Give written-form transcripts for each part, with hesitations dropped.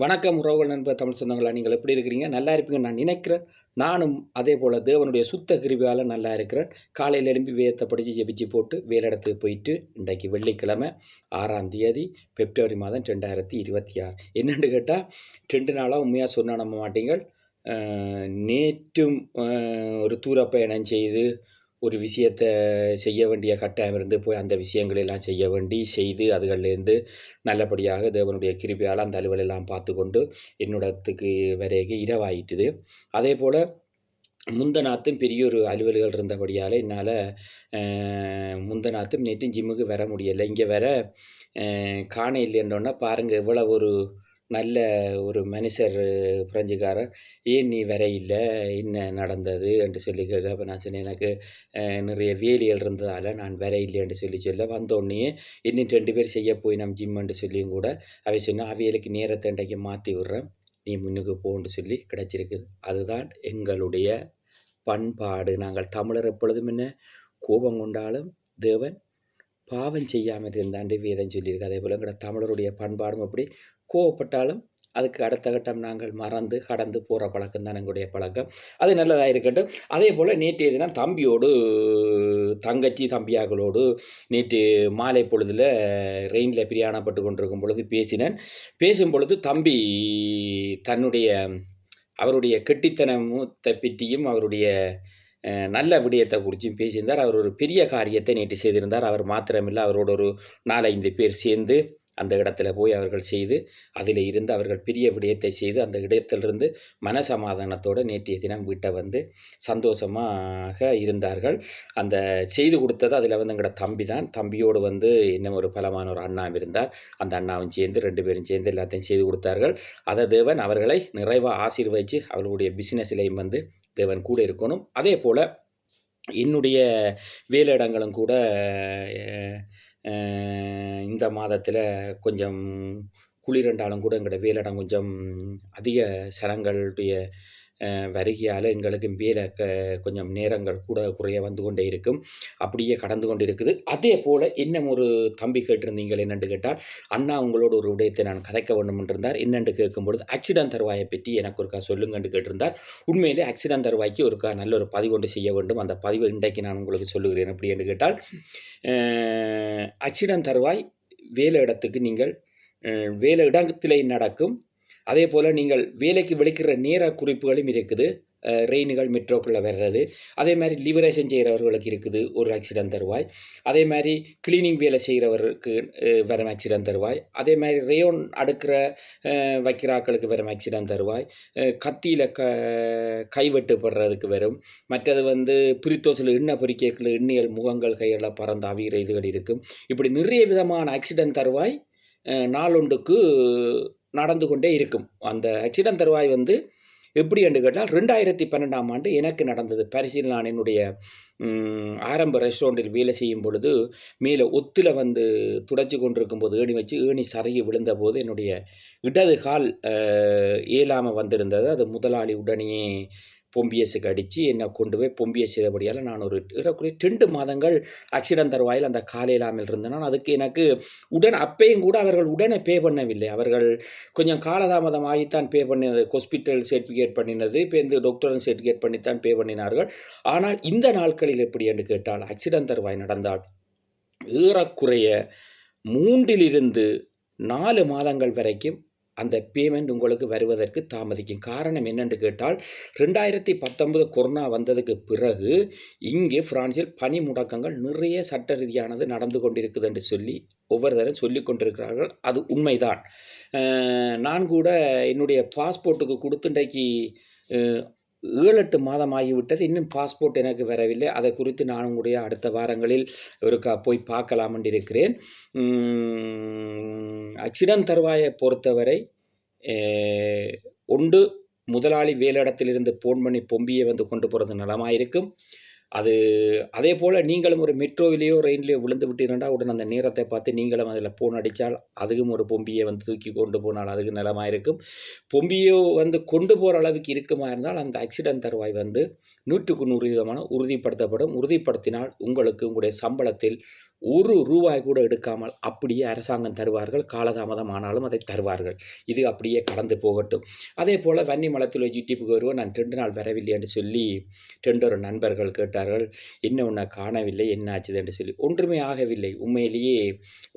வணக்கம் உறவுகள் நண்பர் தமிழ் சொந்தங்களா, நீங்கள் எப்படி இருக்கிறீங்க? நல்லா இருப்பீங்க நான் நினைக்கிறேன். நானும் அதே போல் தேவனுடைய சுத்த கிருபையால் நல்லா இருக்கிறேன். காலையில் எழும்பி வேதத்தை படித்து ஜெபிச்சு போட்டு வேலையிடத்துக்கு போயிட்டு இன்றைக்கு வெள்ளிக்கிழமை 6ஆம் தேதி பிப்ரவரி மாதம் 2026. என்னென்னு கேட்டால் 2 நாளாக உண்மையாக சொன்னால் நம்ப மாட்டீங்க. நேற்றும் ஒரு தூரப்பயணம் செய்து ஒரு விஷயத்தை செய்ய வேண்டிய கட்டாயம் இருந்து போய் அந்த விஷயங்களெல்லாம் செய்து அதுகள்லேருந்து நல்லபடியாக தேவனுடைய கிருபையால் அந்த அலுவலெல்லாம் பார்த்து கொண்டு என்னோடத்துக்கு வரைக்கும் இரவாயிட்டுது. அதே போல் முந்தநாத்தும் பெரிய ஒரு அலுவல்கள் இருந்தபடியால் என்னால் முந்தநாத்தும் நேற்று ஜிம்முக்கு வர முடியலை. இங்கே வர காண இல்லைன்றோன்னா பாருங்கள், எவ்வளோ ஒரு நல்ல ஒரு மனுஷர் பிரெஞ்சுக்காரர். ஏன் நீ வர இல்லை, என்ன நடந்தது என்று சொல்லி கேட்க. அப்போ நான் சொன்னேன், எனக்கு நிறைய வேலிகள் இருந்ததால் நான் வர இல்லைன்னு சொல்ல வந்தோடனே இன்னும் 2 பேர் செய்ய போய் நம்ம ஜிம்மென்று சொல்லியும் கூட அவை சொன்னால் அவைகளுக்கு நேரத்தை இன்றைக்கு மாற்றி விடுறேன், நீ முன்னுக்கு போன்னு சொல்லி கிடச்சிருக்குது. அதுதான் எங்களுடைய பண்பாடு. நாங்கள் தமிழர் எப்பொழுதும் என்ன கோபம் கொண்டாலும் தேவன் பாவம் செய்யாமல் இருந்தாண்டு வேதம் சொல்லியிருக்கு. அதே போல் எங்களோட தமிழருடைய பண்பாடும் அப்படி கோவப்பட்டாலும் அதுக்கு அடுத்த கட்டம் நாங்கள் மறந்து கடந்து போகிற பழக்கம் தான் எங்களுடைய பழக்கம். அது நல்லதாக இருக்கட்டும். அதே போல் நேற்றைய தினம் தம்பியோடு தங்கச்சி தம்பியாக்களோடு நேற்று மாலை பொழுதில் ரெயினில் பிரயாணப்பட்டு கொண்டிருக்கும் பொழுது பேசும் பொழுது தம்பி தன்னுடைய அவருடைய கெட்டித்தனத்தை பற்றியும் அவருடைய நல்ல விடயத்தை குறித்தும் பேசியிருந்தார். அவர் ஒரு பெரிய காரியத்தை நேற்று செய்திருந்தார். அவர் மாத்திரமில்லை, அவரோட ஒரு 4-5 பேர் சேர்ந்து அந்த இடத்துல போய் அவர்கள் செய்து அதில் இருந்து அவர்கள் பெரிய விடயத்தை செய்து அந்த இடத்திலிருந்து மனசமாதானத்தோடு நேற்றைய தினம் வீட்டை வந்து சந்தோஷமாக இருந்தார்கள். அந்த செய்து கொடுத்தது அதில் வந்து எங்களோட தம்பி தான். தம்பியோடு வந்து இன்னும் ஒரு பலமான ஒரு அண்ணாவும் இருந்தார். அந்த அண்ணாவும் சேர்ந்து 2 பேரும் சேர்ந்து எல்லாத்தையும் செய்து கொடுத்தார்கள். அதை தேவன் அவர்களை நிறைவாக ஆசீர்வதித்து அவர்களுடைய பிஸ்னஸ்லையும் வந்து தேவன் கூட இருக்கணும். அதே போல் என்னுடைய வேலையிடங்களும் கூட இந்த மாதத்தில் கொஞ்சம் குளிரெண்டாலும் கூட எங்களோட வேலையிடம் கொஞ்சம் அதிக சனங்களுடைய வருகையால் எங்களுக்கு வேலை கொஞ்சம் நேரங்கள் கூட குறைய வந்து கொண்டே இருக்கும், அப்படியே கடந்து கொண்டு இருக்குது. அதே போல் இன்னும் ஒரு தம்பி கேட்டிருந்தீங்கள் என்னென்று கேட்டால், அண்ணா உங்களோட ஒரு விடயத்தை நான் கதைக்க வேண்டும் என்றிருந்தார். என்னென்று கேட்கும்பொழுது ஆக்சிடென்ட் தருவாயை பற்றி எனக்கு ஒருக்கா சொல்லுங்கன்னு கேட்டிருந்தார். உண்மையிலே ஆக்சிடென்ட் தருவாய்க்கு ஒருக்கா நல்ல ஒரு பதிவு ஒன்று செய்ய வேண்டும். அந்த பதிவை இன்றைக்கு நான் உங்களுக்கு சொல்லுகிறேன். எப்படி என்று கேட்டால், ஆக்சிடென்ட் தருவாய் வேலை இடத்துக்கு நீங்கள் வேலை இடத்திலே நடக்கும். அதே போல் நீங்கள் வேலைக்கு விളിக்கிற நேர குறிப்புகளும் இருக்குது. ரெயினுகள் மெட்ரோக்குள்ளே வர்றது, அதே மாதிரி லிபரேஷன் செய்கிறவர்களுக்கு இருக்குது ஒரு ஆக்சிடென்ட் தருவாய். அதே மாதிரி கிளீனிங் வேலை செய்கிறவருக்கு வரும் ஆக்சிடென்ட் தருவாய். அதே மாதிரி ரேயோன் அடுக்கிற வைக்கிறாக்களுக்கு வரும் ஆக்சிடென்ட் தருவாய். கத்தியில் கைவெட்டுப்படுறதுக்கு வரும். மற்றது வந்து பிரித்தோசில் எண்ணெய் பொறிக்கைகள் எண்ணியல் முகங்கள் கையெல்லாம் பறந்து அவிகிற இதுகள் இருக்கும். இப்படி நிறைய விதமான ஆக்சிடென்ட் தருவாய் நாளொன்றுக்கு நடந்து கொண்டே இருக்கும். அந்த ஆக்சிடென்ட் தருவாய் வந்து எப்படி என்று கேட்டால் 2012ஆம் ஆண்டு எனக்கு நடந்தது. பாரிஸில் நான் என்னுடைய ஆரம்ப ரெஸ்டாரண்ட்டில் வேலை செய்யும் பொழுது மேலே ஒத்தில் வந்து துடைச்சி கொண்டிருக்கும் போது ஏணி சருகி விழுந்தபோது என்னுடைய இடது கால் இயலாமல் வந்திருந்தது. அது முதலாளி உடனே பொம்பியஸுக்கு அடித்து என்னை கொண்டு போய் பொம்பியஸ் செய்தபடியால் நான் ஒரு 2 மாதங்கள் ஆக்சிடென்ட் தருவாயில் அந்த கால் இல்லாமல் இருந்தேன். அதுக்கு எனக்கு அப்பையும் கூட அவர்கள் உடனே பே பண்ணவில்லை. அவர்கள் கொஞ்சம் காலதாமதம் ஆகித்தான் பே பண்ணினது. ஹாஸ்பிட்டல் சர்டிஃபிகேட் பண்ணினது, இப்போ இந்த டாக்டரும் சர்டிஃபிகேட் பண்ணித்தான் பே பண்ணினார்கள். ஆனால் இந்த நாட்களில் எப்படி என்று கேட்டால், ஆக்சிடென்ட் தருவாய் நடந்தால் ஏறக்குறைய 3 4 மாதங்கள் வரைக்கும் அந்த பேமெண்ட் உங்களுக்கு வருவதற்கு தாமதிக்கும். காரணம் என்னென்று கேட்டால், 2019 கொரோனா வந்ததுக்கு பிறகு இங்கே பிரான்சில் பணி முடக்கங்கள் நிறைய சட்ட ரீதியானது நடந்து கொண்டிருக்குது என்று சொல்லி ஒவ்வொரு தரம் சொல்லி கொண்டிருக்கிறார்கள். அது உண்மைதான். நான் கூட என்னுடைய பாஸ்போர்ட்டுக்கு கொடுத்துண்டைக்கு 7-8 மாதம் ஆகிவிட்டது. இன்னும் பாஸ்போர்ட் எனக்கு வரவில்லை. அதை குறித்து நான் உங்களுடைய அடுத்த வாரங்களில் ஒருக்கா போய் பார்க்கலாம் என்று இருக்கிறேன். ஆக்சிடென்ட் தருவாயை பொறுத்தவரை ஒன்று முதலாளி வேலையிடத்திலிருந்து போன் பண்ணி பொம்பியை வந்து கொண்டு போகிறது நலமாயிருக்கும். அதே போல் நீங்களும் ஒரு மெட்ரோவிலேயோ ரெயின்லேயோ விழுந்து விட்டீங்கன்னா உடனே அந்த நேரத்தை பார்த்து நீங்களும் அதில் ஃபோன் அடித்தால் அதுக்கும் ஒரு பொம்பியை வந்து தூக்கி கொண்டு போனால் அதுக்கு நலமாக இருக்கும். பொம்பியோ வந்து கொண்டு போகிற அளவுக்கு இருக்குமா இருந்தால் அந்த ஆக்சிடென்ட் தருவாய் வந்து 100% உறுதிப்படுத்தப்படும். உறுதிப்படுத்தினால் உங்களுக்கு உங்களுடைய சம்பளத்தில் ரூ. 1 கூட எடுக்காமல் அப்படியே அரசாங்கம் தருவார்கள். காலதாமதம் ஆனாலும் அதை தருவார்கள். இது அப்படியே கடந்து போகட்டும். அதேபோல வன்னிமலத்தில் யூடியூப்புக்கு வருவோம். நான் 2 நாள் வரவில்லை என்று சொல்லி 2 நண்பர்கள் கேட்டார்கள். என்ன உன்னை காணவில்லை, என்ன ஆச்சுது என்று சொல்லி. ஒன்றுமே ஆகவில்லை. உண்மையிலேயே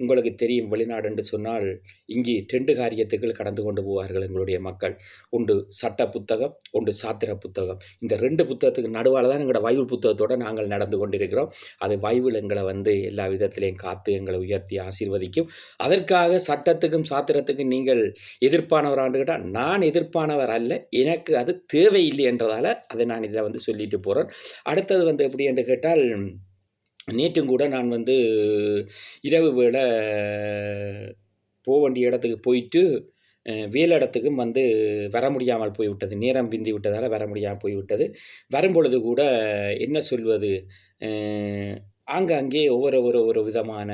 உங்களுக்கு தெரியும், வெளிநாடு என்று சொன்னால் இங்கே 2 காரியத்துக்கள் கடந்து கொண்டு போவார்கள் எங்களுடைய மக்கள். ஒன்று சட்ட புத்தகம், ஒன்று சாத்திர புத்தகம். இந்த 2 புத்தகத்துக்கு நடுவால தான் எங்களோட பைபிள் புத்தகத்தோடு நாங்கள் நடந்து கொண்டிருக்கிறோம். அது பைபிள் எங்களை எல்லா விதத்திலையும் காத்து எங்களை உயர்த்தி ஆசீர்வதிக்கும். அதற்காக சட்டத்துக்கும் சாத்திரத்துக்கும் நீங்கள் எதிர்ப்பானவரான்னு கேட்டால், நான் எதிர்ப்பானவர் அல்ல. எனக்கு அது தேவையில்லை என்றதால் அதை நான் இதில் சொல்லிட்டு போகிறேன். அடுத்தது எப்படி என்று கேட்டால், நேற்றும் கூட நான் இரவு வேளை போக வேண்டிய இடத்துக்கு போயிட்டு வேலை இடத்துக்கும் வர முடியாமல் போய்விட்டது. நேரம் பிந்தி விட்டதால் வர முடியாமல் போய்விட்டது. வரும்பொழுது கூட என்ன சொல்வது, ஆங்காங்கே ஒவ்வொரு விதமான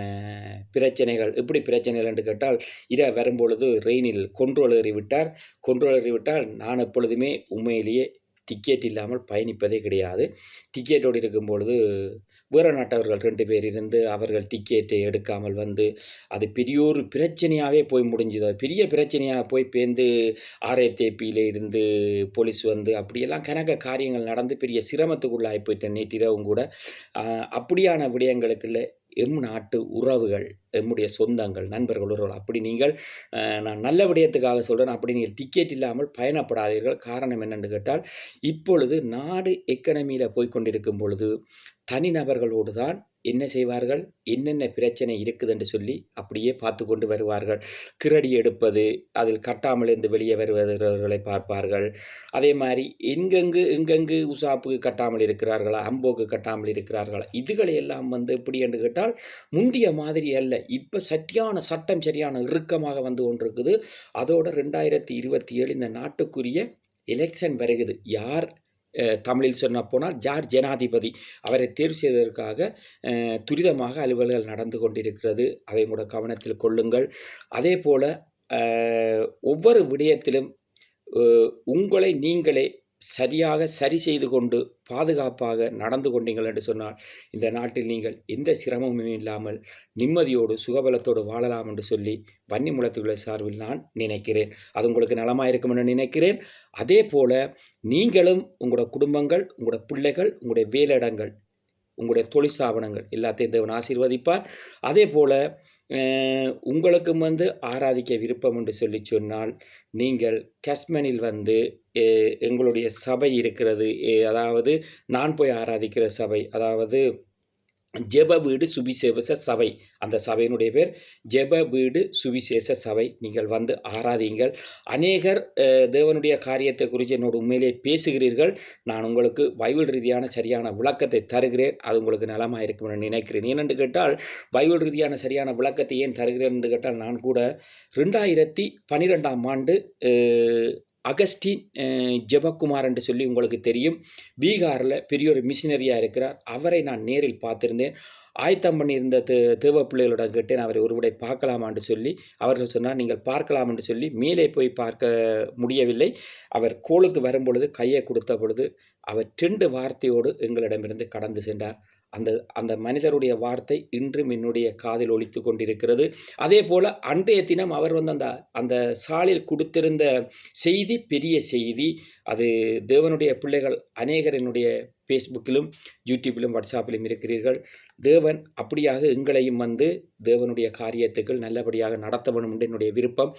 பிரச்சனைகள். எப்படி பிரச்சனைகள் என்று கேட்டால், வரும்பொழுது ரெயினில் கொண்ட்ரோல் ஏறிவிட்டால் நான் எப்பொழுதுமே உண்மையிலேயே டிக்கெட் இல்லாமல் பயணிப்பதே கிடையாது. டிக்கெட்டோடு இருக்கும்பொழுது வேறு நாட்டவர்கள் 2 பேர் இருந்து அவர்கள் டிக்கெட்டை எடுக்காமல் அது பெரியோரு பிரச்சனையாகவே போய் முடிஞ்சுது. அது பெரிய பிரச்சனையாக போய் பேர்ந்து ஆர்ஏடிபியில் இருந்து போலீஸ் அப்படியெல்லாம் கணக்க காரியங்கள் நடந்து பெரிய சிரமத்துக்குள்ளாகி போயிட்டேன் நேற்றிரவும் கூட. அப்படியான விடயங்களுக்குள்ள எம் நாட்டு உறவுகள், எம்முடைய சொந்தங்கள், நண்பர்கள், உறவுகள், அப்படி நீங்கள் நான் நல்ல விடயத்துக்காக சொல்கிறேன், அப்படி நீங்கள் டிக்கெட் இல்லாமல் பயணப்படாதீர்கள். காரணம் என்னென்று கேட்டால், இப்பொழுது நாடு எக்கனமியில் போய்கொண்டிருக்கும் பொழுது தனிநபர்களோடு தான் என்ன செய்வார்கள், என்னென்ன பிரச்சனை இருக்குது என்று சொல்லி அப்படியே பார்த்து கொண்டு வருவார்கள். கிரடி எடுப்பது, அதில் கட்டாமல் இருந்து வெளியே வருவர்களை பார்ப்பார்கள். அதே மாதிரி எங்கெங்கு உசாப்புக்கு கட்டாமல் இருக்கிறார்களா, அம்போக்கு கட்டாமல் இருக்கிறார்களா, இதுகளை எல்லாம் எப்படி என்று கேட்டால் முந்திய மாதிரி அல்ல. இப்போ சட்டம் சரியான இறுக்கமாக கொண்டிருக்குது. அதோட 2027 இந்த நாட்டுக்குரிய எலெக்ஷன் வருகிறது. யார் தமிழில் சொன்ன போனால் ஜார் ஜனாதிபதி, அவரை தேர்வு செய்வதற்காக துரிதமாக அலுவல்கள் நடந்து கொண்டிருக்கிறது. அதை கூட கவனத்தில் கொள்ளுங்கள். அதே போல் ஒவ்வொரு விடயத்திலும் உங்களை நீங்களே சரியாக சரி செய்து கொண்டு பாதுகாப்பாக நடந்து கொண்டீங்கள் என்று சொன்னால் இந்த நாட்டில் நீங்கள் எந்த சிரமமும் இல்லாமல் நிம்மதியோடு சுகபலத்தோடு வாழலாம் என்று சொல்லி வன்னிமுலத்துகளை சார்பில் நான் நினைக்கிறேன். அது உங்களுக்கு நலமாக இருக்கும் என்று நினைக்கிறேன். அதே போல் நீங்களும் உங்களோட குடும்பங்கள், உங்களோட பிள்ளைகள், உங்களுடைய வேலையிடங்கள், உங்களுடைய தொழிற்சாபனங்கள் எல்லாத்தையும் தேவன் ஆசீர்வதிப்பார். அதே போல் உங்களுக்கும் ஆராதிக்க விருப்பம் என்று சொல்லி சொன்னால் நீங்கள் கேஸ்மனில் எங்களுடைய சபை இருக்கிறது. அதாவது நான் போய் ஆராதிக்கிற சபை, அதாவது ஜெப வீடு சுவிசேஷ சபை. அந்த சபையினுடைய பேர் ஜெப வீடு சுவிசேஷ சபை. நீங்கள் ஆராதிங்கள். அநேகர் தேவனுடைய காரியத்தை குறித்து என்னோட உண்மையிலே பேசுகிறீர்கள். நான் உங்களுக்கு பைபிள் ரீதியான சரியான விளக்கத்தை தருகிறேன். அது உங்களுக்கு நலமாக இருக்கும் என்று நினைக்கிறேன். ஏனென்று கேட்டால் பைபிள் ரீதியான சரியான விளக்கத்தை ஏன் தருகிறேன் என்று கேட்டால், நான் கூட 2012ஆம் ஆண்டு அகஸ்டின் ஜெபக்குமார் என்று சொல்லி உங்களுக்கு தெரியும், பீகாரில் பெரிய ஒரு மிஷினரியாக இருக்கிறார். அவரை நான் நேரில் பார்த்திருந்தேன். ஆயத்தம் பண்ணியிருந்த தேவ பிள்ளைகளிடம் கேட்டேன், அவரை ஒருவரை பார்க்கலாமான்னு சொல்லி. அவர்கள் சொன்னார், நீங்கள் பார்க்கலாம் என்று சொல்லி. மேலே போய் பார்க்க முடியவில்லை. அவர் கோளுக்கு வரும்பொழுது கையை கொடுத்த பொழுது அவர் 2 வார்த்தையோடு எங்களிடமிருந்து கடந்து சென்றார். அந்த மனிதருடைய வார்த்தை இன்றும் என்னுடைய காதில் ஒலித்து கொண்டிருக்கிறது. அதே போல் அன்றைய தினம் அவர் அந்த சாலில் கொடுத்திருந்த செய்தி பெரிய செய்தி. அது தேவனுடைய பிள்ளைகள் அநேகர் என்னுடைய ஃபேஸ்புக்கிலும் யூடியூப்பிலும் வாட்ஸ்அப்பிலும் இருக்கிறீர்கள். தேவன் அப்படியாக எங்களையும் தேவனுடைய காரியத்துக்கள் நல்லபடியாக நடத்த வேண்டும் என்று என்னுடைய விருப்பம்.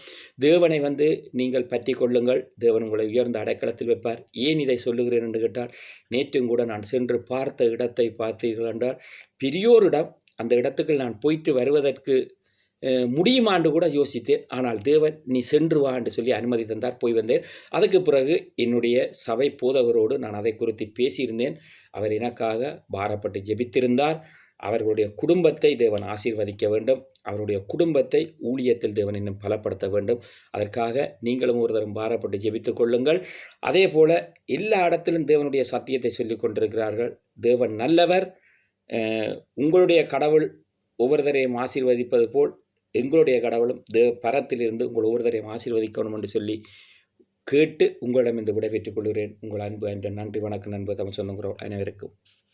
தேவனை நீங்கள் பற்றி கொள்ளுங்கள். தேவன் உங்களை உயர்ந்த அடைக்கலத்தில் வைப்பார். ஏன் இதை சொல்லுகிறேன் என்று கேட்டால், நேற்றும் கூட நான் சென்று பார்த்த இடத்தை பார்த்தீர்கள் என்றால் பெரியோர் இடம். அந்த இடத்துக்கு நான் போயிட்டு வருவதற்கு முடியுமாண்டு கூட யோசித்தேன். ஆனால் தேவன் நீ சென்று வா என்று சொல்லி அனுமதி தந்தார். போய் வந்தேன். அதுக்கு பிறகு என்னுடைய சபை போதகரோடு நான் அதை குறித்து பேசியிருந்தேன். அவர் எனக்காக பாரப்பட்டு ஜெபித்திருந்தார். அவர்களுடைய குடும்பத்தை தேவன் ஆசீர்வதிக்க வேண்டும். அவருடைய குடும்பத்தை ஊழியத்தில் தேவன் இன்னும் பலப்படுத்த வேண்டும். அதற்காக நீங்களும் ஒரு தரம் பாரப்பட்டு ஜெபித்துக் கொள்ளுங்கள். அதே போல் எல்லா இடத்திலும் தேவனுடைய சத்தியத்தை சொல்லிக் கொண்டிருக்கிறார்கள். தேவன் நல்லவர். உங்களுடைய கடவுள் ஒவ்வொருத்தரையும் ஆசீர்வதிப்பது போல் எங்களுடைய கடவுளும் பரத்திலிருந்து உங்கள் ஒவ்வொருத்தரையும் ஆசீர்வதிக்கணும் என்று சொல்லி கேட்டு உங்களிடம் இந்த விடைபெற்றுக் கொள்கிறேன். உங்கள் அன்பு நன்றி, வணக்கம் நண்பர் தமிழ் சொந்தங்களோ அனைவருக்கும்.